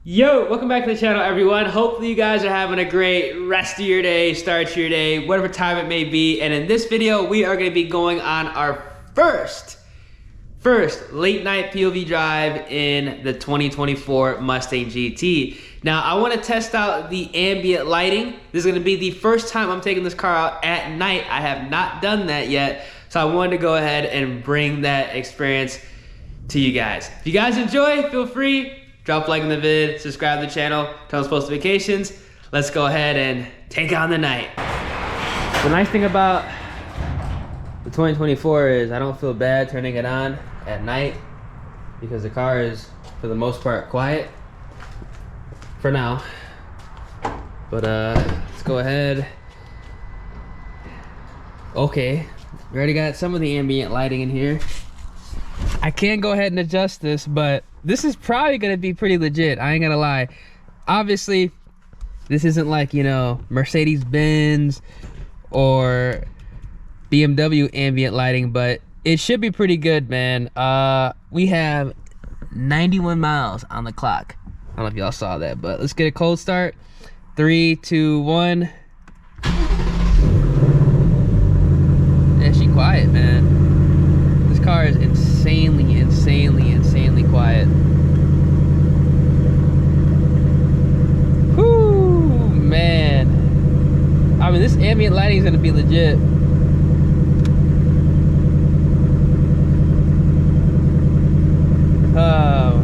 Yo, welcome back to the channel, everyone. Hopefully you guys are having a great rest of your day, start to your day, whatever time it may be. And in this video, we are going to be going on our first late night POV drive in the 2024 Mustang GT. Now, I want to test out the ambient lighting. This is going to be the first time I'm taking this car out at night. I have not done that yet, so I wanted to go ahead and bring that experience to you guys. If you guys enjoy, feel free. Drop a like in the vid, subscribe to the channel, turn on post notifications. Let's go ahead and take on the night. The nice thing about the 2024 is I don't feel bad turning it on at night because the car is, for the most part, quiet for now. But let's go ahead. Okay, we already got some of the ambient lighting in here. I can go ahead and adjust this, but this is probably gonna be pretty legit. I ain't gonna lie. Obviously, this isn't like, you know, Mercedes-Benz or BMW ambient lighting, but it should be pretty good, man. We have 91 miles on the clock. I don't know if y'all saw that, but let's get a cold start. 3, 2, 1. Yeah, she quiet, man. This car is insanely quiet. Whoo, man. I mean, this ambient lighting is gonna be legit. Oh,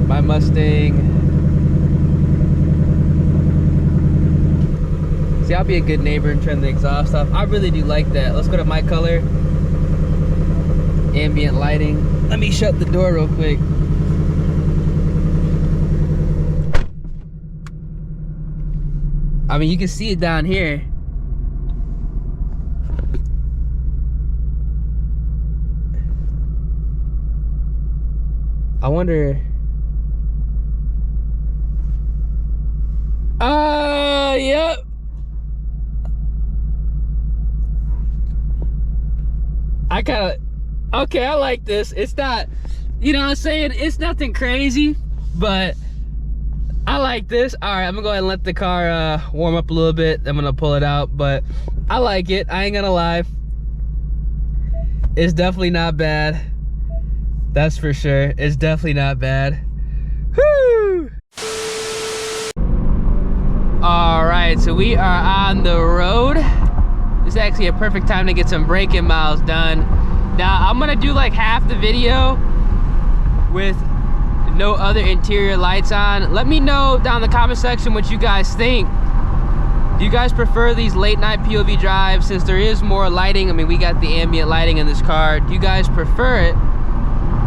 my Mustang. See, I'll be a good neighbor and turn the exhaust off. I really do like that. Let's go to my color. Ambient lighting. Let me shut the door real quick. I mean, you can see it down here. I wonder. Yep. I kind of. Okay, I like this. It's not, you know what I'm saying? It's nothing crazy, but I like this. All right, I'm gonna go ahead and let the car warm up a little bit. I'm gonna pull it out, but I like it. I ain't gonna lie. It's definitely not bad. That's for sure. It's definitely not bad. Woo! All right, so we are on the road. This is actually a perfect time to get some braking miles done. Now, I'm gonna do like half the video with no other interior lights on. Let me know down in the comment section what you guys think. Do you guys prefer these late night POV drives since there is more lighting? I mean, we got the ambient lighting in this car. Do you guys prefer it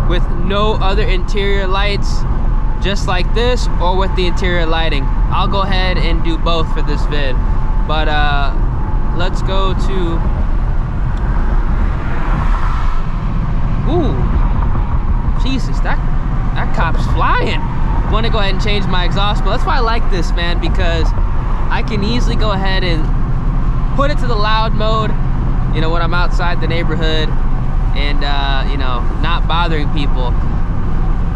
with no other interior lights just like this, or with the interior lighting? I'll go ahead and do both for this vid. But let's go to... Ooh, Jesus, that cop's flying. I want to go ahead and change my exhaust, but that's why I like this, man, because I can easily go ahead and put it to the loud mode, you know, when I'm outside the neighborhood and, you know, not bothering people.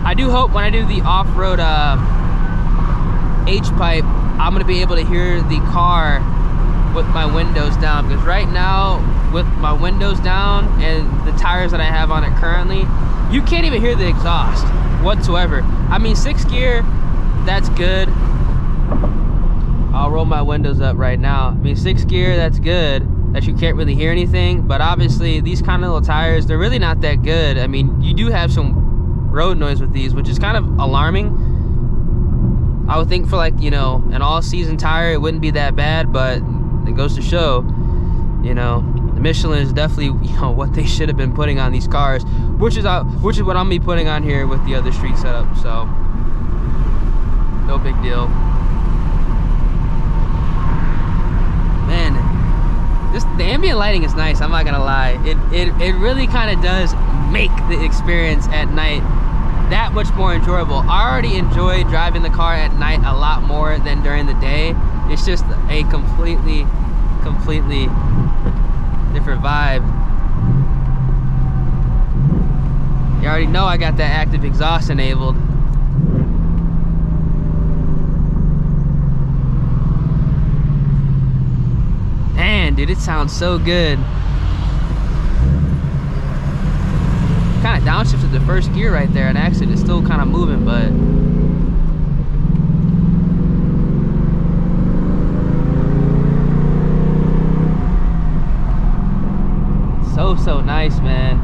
I do hope when I do the off-road H-Pipe, I'm going to be able to hear the car with my windows down, because right now with my windows down and the tires that I have on it currently, you can't even hear the exhaust whatsoever. I mean, 6th gear, that's good. I'll roll my windows up right now. I mean, 6th gear, that's good that you can't really hear anything, but obviously these kind of little tires, they're really not that good. I mean, you do have some road noise with these, which is kind of alarming. I would think for, like, you know, an all-season tire it wouldn't be that bad, but it goes to show, you know, the Michelin is definitely, you know, what they should have been putting on these cars, which is what I'm gonna be putting on here with the other street setup. So no big deal, man. The ambient lighting is nice, I'm not gonna lie. It really kind of does make the experience at night that much more enjoyable. I already enjoy driving the car at night a lot more than during the day. It's just a completely different vibe. You already know I got that active exhaust enabled. dude, it sounds so good. Kind of downshifted the first gear right there, and actually it's still kind of moving, but so nice, man.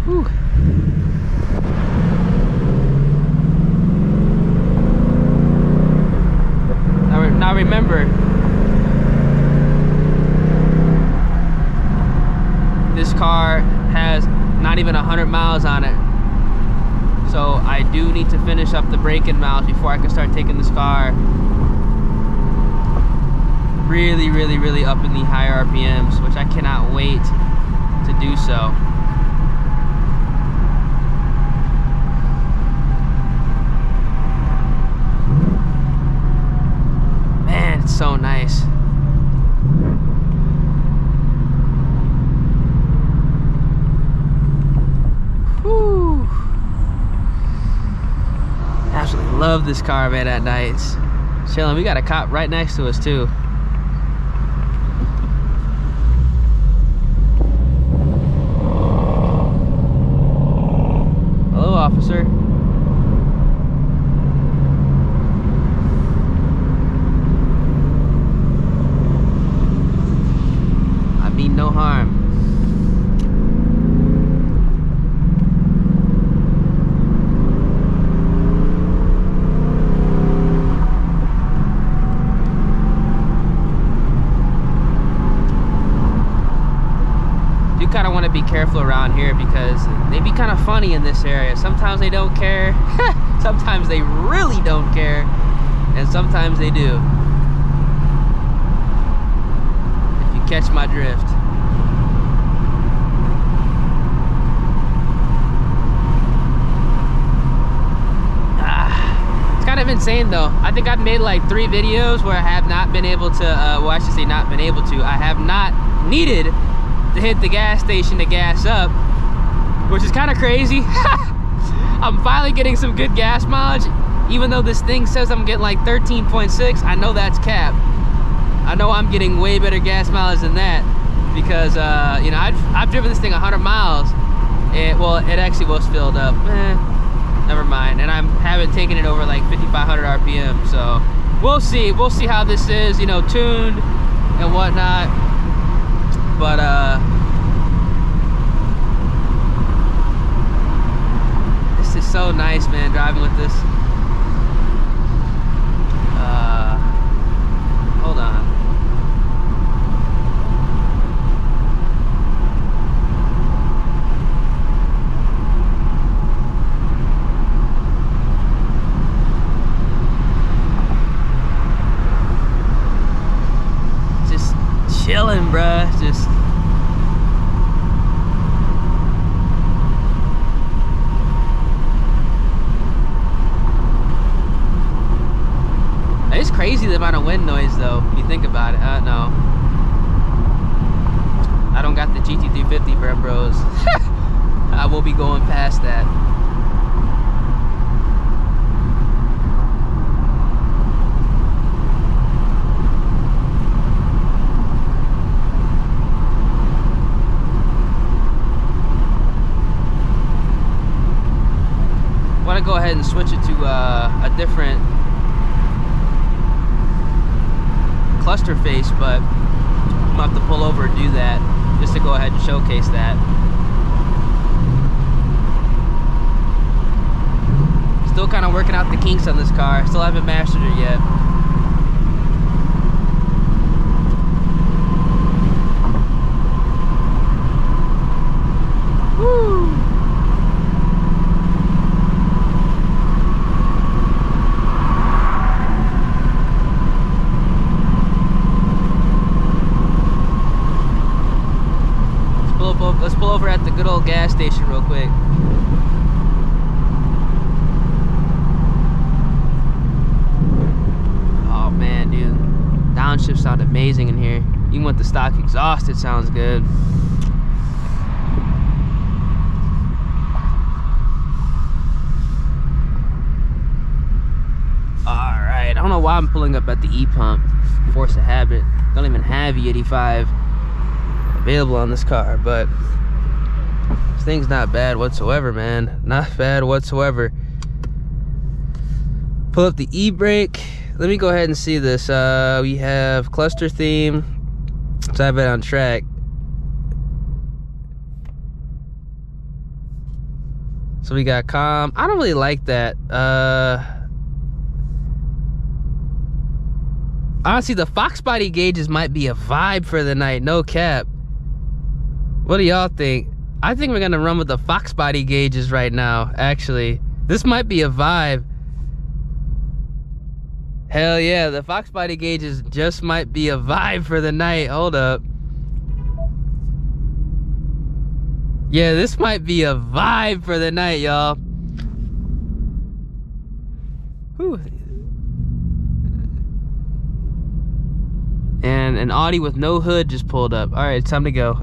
Whew. Now remember, this car has not even 100 miles on it, so I do need to finish up the break-in miles before I can start taking this car really up in the higher RPMs, which I cannot wait to do so. Man, it's so nice. Whew. Absolutely love this car, man, at nights. Chilling. We got a cop right next to us too. Hello, officer. I mean no harm. Kind of want to be careful around here because they be kind of funny in this area. Sometimes they don't care, sometimes they really don't care, and sometimes they do. If you catch my drift. It's kind of insane though. I think I've made like 3 videos where I have not been able to, well, I should say not been able to, I have not needed to hit the gas station to gas up, which is kind of crazy. I'm finally getting some good gas mileage, even though this thing says I'm getting like 13.6. I know that's cap. I know I'm getting way better gas mileage than that because you know, I've driven this thing 100 miles. Well, it actually was filled up. Never mind. And I haven't taken it over like 5,500 RPM. So we'll see. We'll see how this is, you know, tuned and whatnot. But this is so nice, man, driving with this. Hold on. Just chilling, bruh. Just it's crazy the amount of wind noise though, if you think about it. No, I don't got the GT350 Bros. I will be going past that. I want to go ahead and switch it to a different cluster face, but I'm gonna have to pull over and do that just to go ahead and showcase that. Still kind of working out the kinks on this car. Still haven't mastered it yet. Woo! Let's pull over at the good old gas station real quick. Oh man, dude, downshift sound amazing in here. Even with the stock exhaust, it sounds good. All why I'm pulling up at the E-Pump, force of habit. Don't even have E85 available on this car, but this thing's not bad whatsoever, man. Not bad whatsoever. Pull up the e-brake. Let me go ahead and see this. We have cluster theme. So I have it on track. So we got calm. I don't really like that. Honestly, the Fox body gauges might be a vibe for the night, no cap. What do y'all think? I think we're gonna run with the Fox body gauges right now, actually. This might be a vibe. Hell yeah, the Fox body gauges just might be a vibe for the night. Hold up. Yeah, this might be a vibe for the night, y'all. Whew. And an Audi with no hood just pulled up. All right, it's time to go.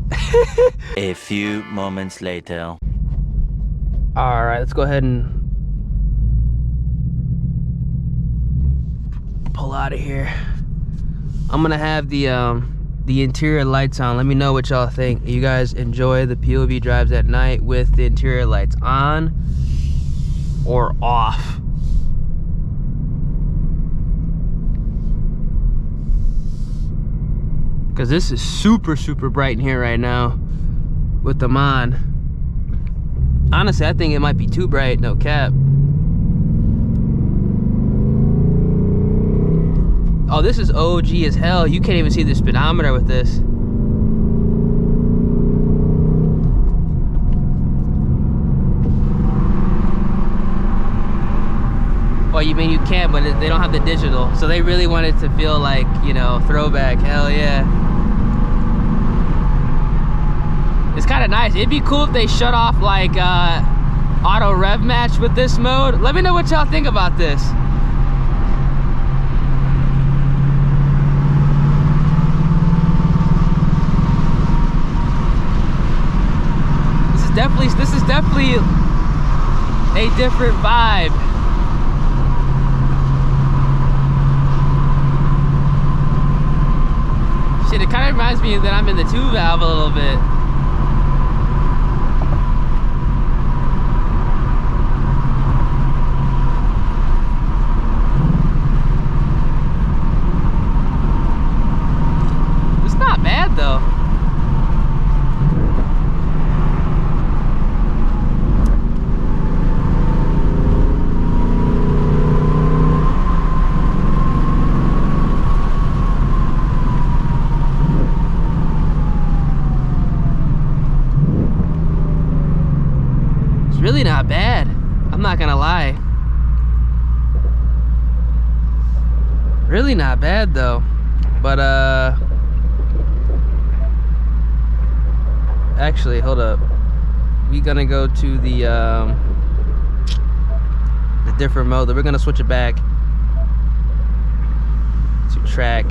A few moments later. All right, let's go ahead and pull out of here. I'm gonna have the interior lights on. Let me know what y'all think. You guys enjoy the POV drives at night with the interior lights on or off? Because this is super bright in here right now with them on. Honestly, I think it might be too bright, no cap. Oh, this is OG as hell. You can't even see the speedometer with this. Well, you mean you can, but they don't have the digital. So they really want it to feel like, you know, throwback. Hell yeah. It's kind of nice. It'd be cool if they shut off like auto rev match with this mode. Let me know what y'all think about this. This is definitely a different vibe. Shit, it kind of reminds me that I'm in the 2-valve a little bit. It's not bad though. Really not bad. I'm not gonna lie. Really not bad though. But actually, hold up. We're gonna go to the different mode. We're gonna switch it back to track.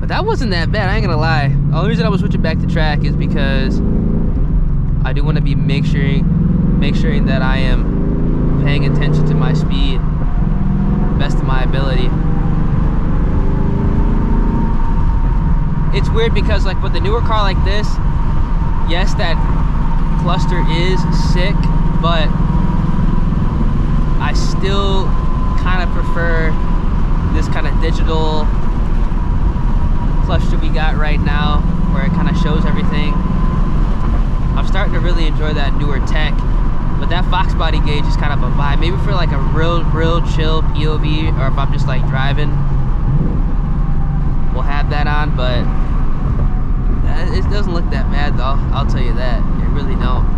But that wasn't that bad, I ain't gonna lie. The only reason I was switching back to track is because I do want to be make sure that I am paying attention to my speed, best of my ability. It's weird because like with a newer car like this, yes, that cluster is sick, but I still kind of prefer this kind of digital cluster we got right now, where it kind of shows everything. I'm starting to really enjoy that newer tech, but that Fox body gauge is kind of a vibe. Maybe for like a real chill POV, or if I'm just like driving, we'll have that on. But it doesn't look that bad though, I'll tell you that. It really don't.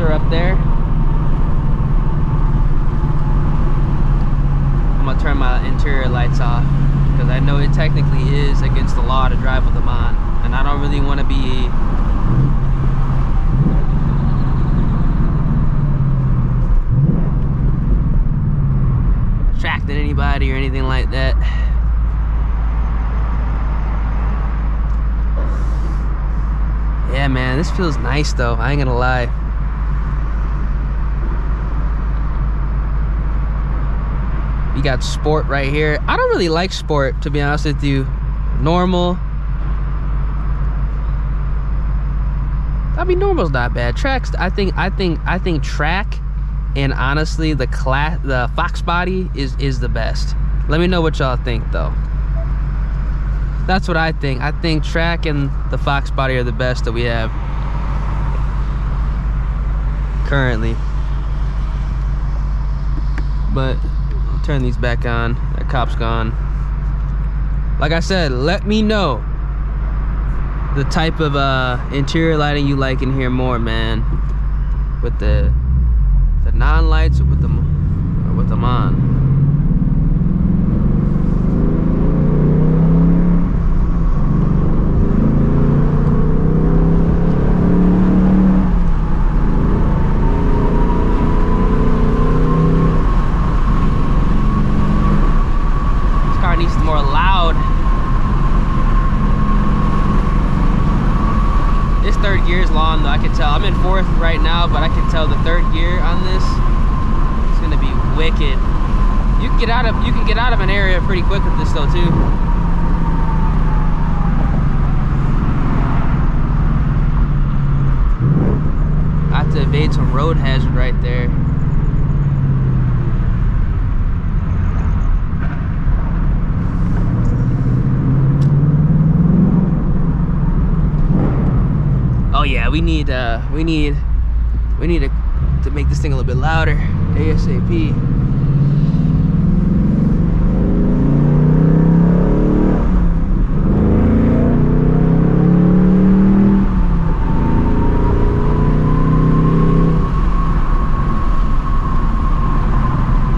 Up there. I'm gonna turn my interior lights off because I know it technically is against the law to drive with them on, and I don't really want to be body or anything like that. Yeah, man, this feels nice though, I ain't gonna lie. You got sport right here. I don't really like sport, to be honest with you. Normal. I mean, normal's not bad. Tracks, I think track, and honestly, the Fox body is the best. Let me know what y'all think, though. That's what I think. I think track and the Fox body are the best that we have currently. But I'll turn these back on. That cop's gone. Like I said, let me know the type of interior lighting you like in here more, man. With the non-lights or with them on. This car needs more loud. This third gear is long though, I can tell. I'm in fourth right now, but I can tell the third gear on this is gonna be wicked. You can get out of an area pretty quick with this though too. I have to evade some road hazard right there. Oh yeah, we need to make this thing a little bit louder ASAP.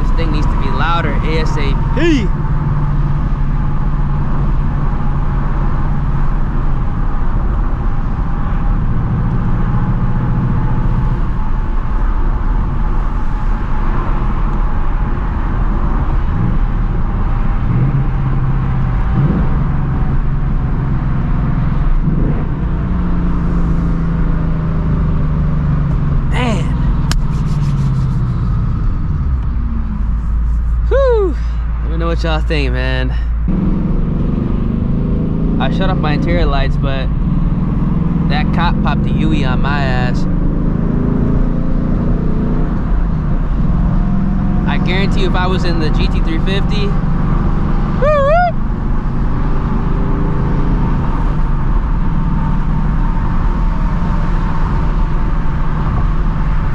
This thing needs to be louder ASAP. What y'all think, man? I shut off my interior lights, but that cop popped the UE on my ass. I guarantee you, if I was in the GT 350,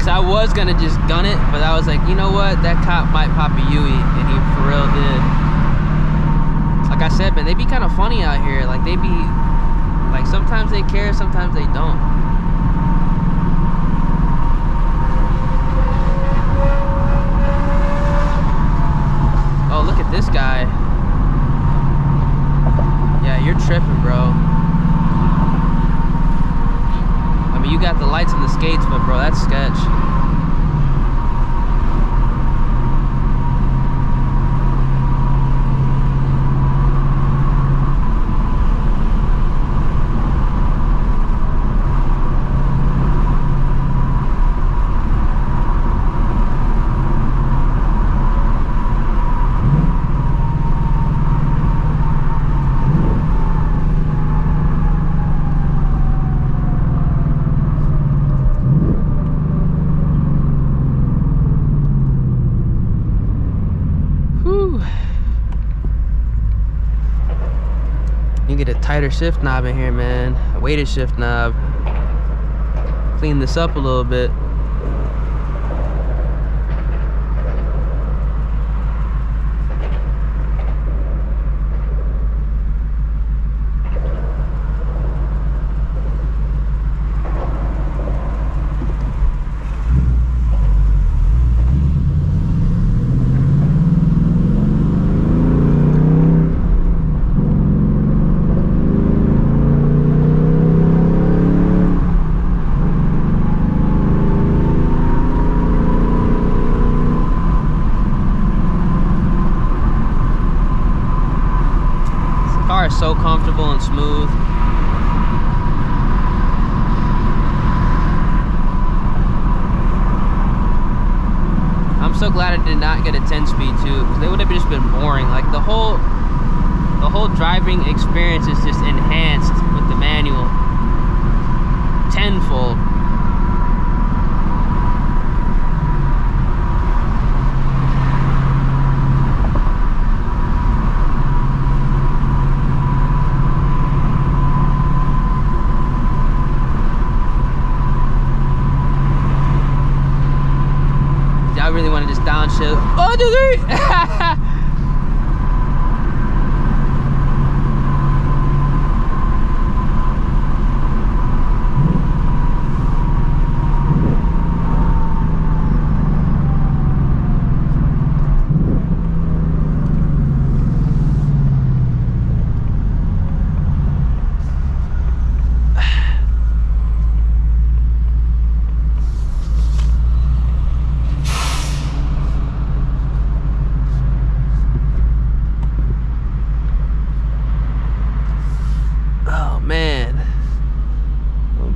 I was gonna just gun it, but I was like, you know what, that cop might pop a UE, and he for real did. Like I said, man, they be kind of funny out here. Like they be, like sometimes they care, sometimes they don't. Oh, look at this guy. Yeah, you're tripping, bro. I mean, you got the lights and the skates, but bro, that's sketch. You get a tighter shift knob in here, man. A weighted shift knob. Clean this up a little bit. simple and smooth. I'm so glad I did not get a 10-speed too, because they would have just been boring. Like the whole driving experience is just enhanced with the manual tenfold. I really want to just downshift. 1, 2, 3.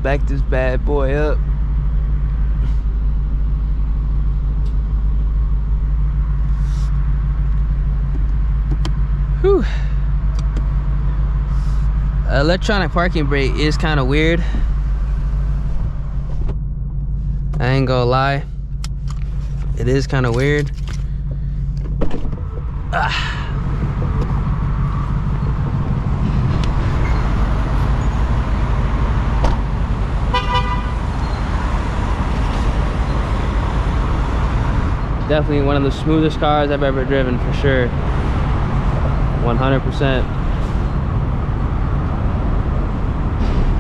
Back this bad boy up. Whew. Electronic parking brake is kind of weird. I ain't gonna lie. It is kind of weird. Definitely one of the smoothest cars I've ever driven, for sure. 100%.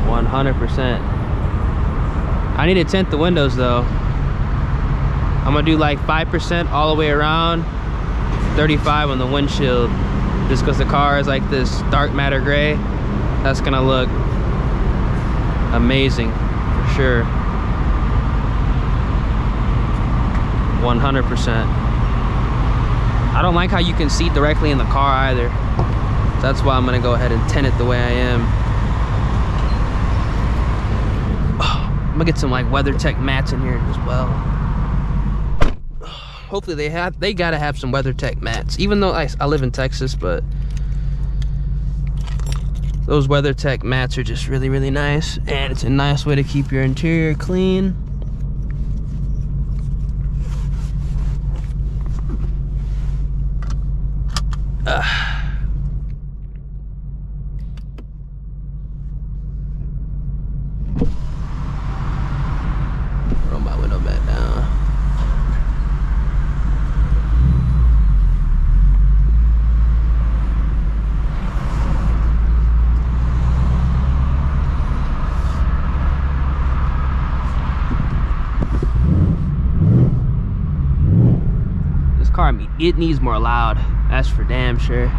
100%. I need to tint the windows though. I'm gonna do like 5% all the way around, 35 on the windshield. Just because the car is like this dark matter gray. That's gonna look amazing, for sure. 100%. I don't like how you can see directly in the car either. So that's why I'm gonna go ahead and tint it the way I am. Oh, I'm gonna get some like WeatherTech mats in here as well. Hopefully they gotta have some WeatherTech mats. Even though I live in Texas, but those WeatherTech mats are just really, really nice. And it's a nice way to keep your interior clean. Roll my window back down. This car, it needs more loud. That's for damn sure.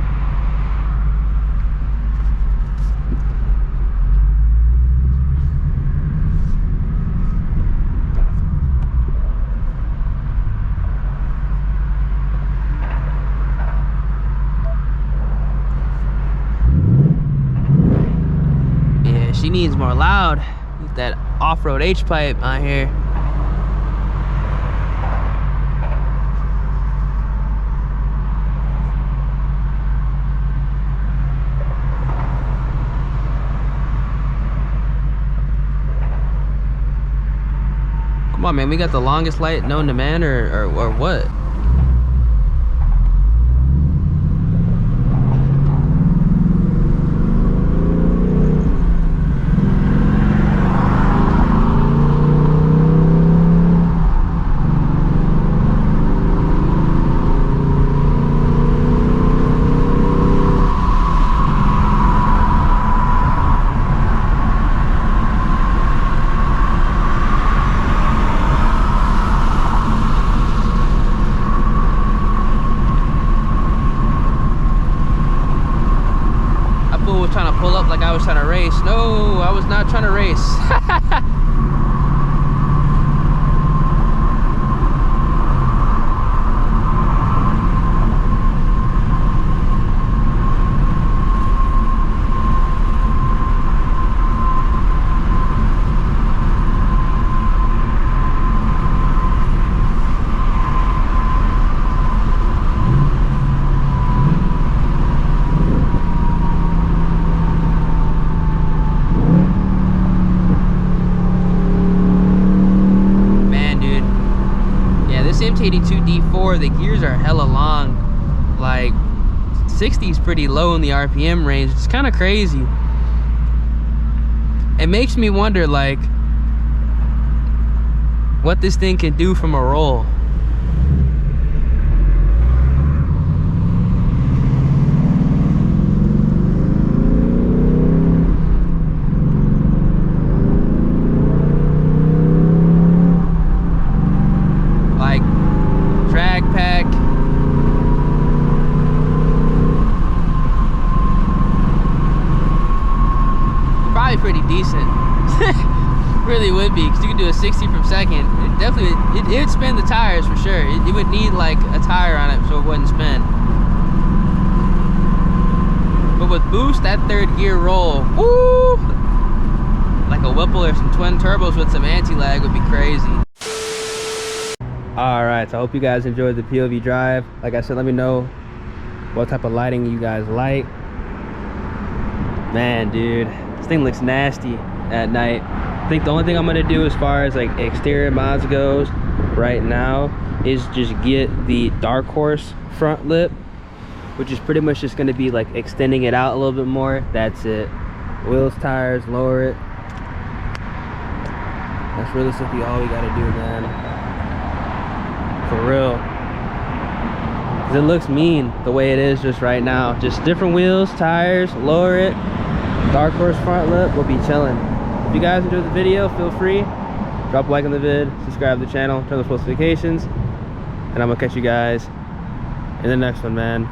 Yeah, she needs more loud with that off-road H-Pipe on here. Come on, man, we got the longest light known to man, or what? Trying to pull up like I was trying to race. No, I was not trying to race. 282 D4, the gears are hella long. Like 60 is pretty low in the RPM range. It's kind of crazy. It makes me wonder like what this thing can do from a roll. Like drag pack. Probably pretty decent. Really would be, because you could do a 60 from second. It definitely, it would spin the tires for sure. It would need like a tire on it so it wouldn't spin. But with boost, that third gear roll, woo! Like a Whipple or some twin turbos with some anti-lag would be crazy. All right, so I hope you guys enjoyed the POV drive. Like I said, let me know what type of lighting you guys like. Man, dude, this thing looks nasty at night. I think the only thing I'm gonna do as far as like exterior mods goes right now is just get the Dark Horse front lip, which is pretty much just gonna be like extending it out a little bit more. That's it. Wheels, tires, lower it. That's realistically all we gotta do, man. For real. 'Cause it looks mean the way it is just right now. Just different wheels, tires, lower it. Dark Horse front lip will be chilling. If you guys enjoyed the video, feel free, drop a like on the vid, subscribe to the channel, turn those post notifications, and I'm gonna catch you guys in the next one, man.